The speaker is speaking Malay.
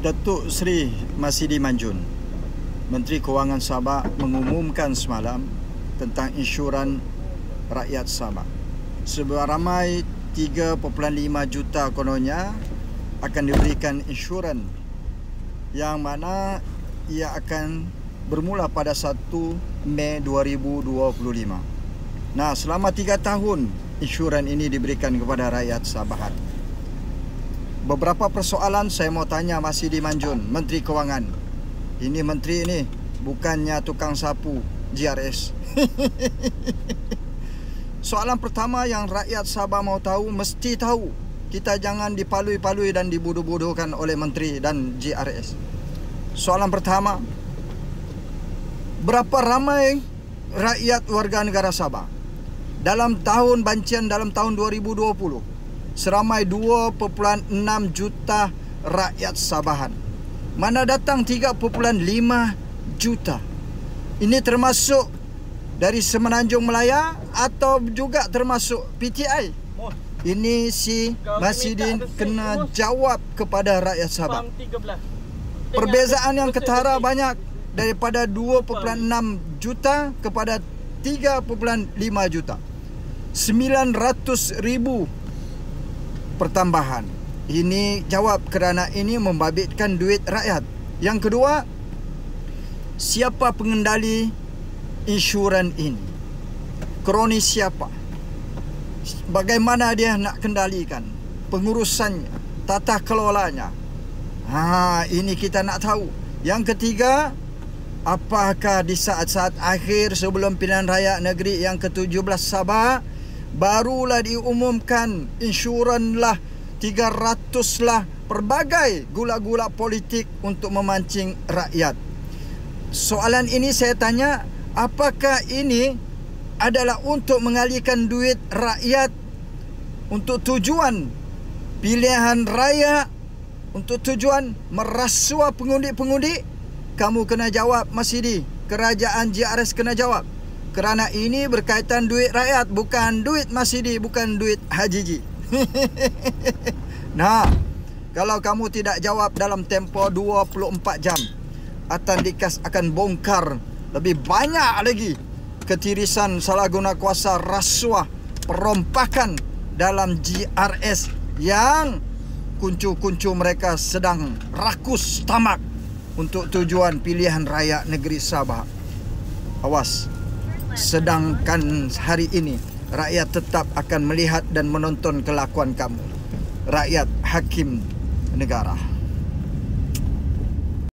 Datuk Seri Masidi Manjun, Menteri Kewangan Sabah, mengumumkan semalam tentang insuran rakyat Sabah. Seramai 3.5 juta kononnya akan diberikan insuran, yang mana ia akan bermula pada 1 Mei 2025. Nah, selama 3 tahun insuran ini diberikan kepada rakyat Sabah. Beberapa persoalan saya mau tanya Masidi Manjun, Menteri Kewangan. Ini menteri ini bukannya tukang sapu GRS. Soalan pertama yang rakyat Sabah mau tahu, mesti tahu. Kita jangan dipalui-palui dan dibodoh-bodohkan oleh menteri dan GRS. Soalan pertama, berapa ramai rakyat warga negara Sabah? Dalam tahun bancian, dalam tahun 2020, seramai 2.6 juta rakyat Sabahan. Mana datang 3.5 juta. Ini termasuk dari Semenanjung Melaya atau juga termasuk PTI? Ini si Masidi kena jawab kepada rakyat Sabah. Perbezaan yang ketara banyak, daripada 2.6 juta kepada 3.5 juta. 900,000 pertambahan. Ini jawab kerana ini membabitkan duit rakyat. Yang kedua, siapa pengendali insuran ini? Kroni siapa? Bagaimana dia nak kendalikan pengurusannya, tata kelolanya? Ini kita nak tahu. Yang ketiga, apakah di saat-saat akhir sebelum pilihan raya negeri yang ke-17 Sabah, barulah diumumkan insuran lah 300 lah, pelbagai gula-gula politik untuk memancing rakyat. Soalan ini saya tanya, apakah ini adalah untuk mengalihkan duit rakyat untuk tujuan pilihan raya, untuk tujuan merasua pengundi-pengundi? Kamu kena jawab, Masidi. Kerajaan GRS kena jawab. Kerana ini berkaitan duit rakyat, bukan duit Masidi, bukan duit Haji Ji. Nah, kalau kamu tidak jawab dalam tempoh 24 jam, Atandikas akan bongkar lebih banyak lagi ketirisan, salah guna kuasa, rasuah, perompakan dalam GRS yang kuncu-kuncu mereka sedang rakus tamak untuk tujuan pilihan raya negeri Sabah. Awas. Sedangkan hari ini rakyat tetap akan melihat dan menonton kelakuan kamu. Rakyat hakim negara.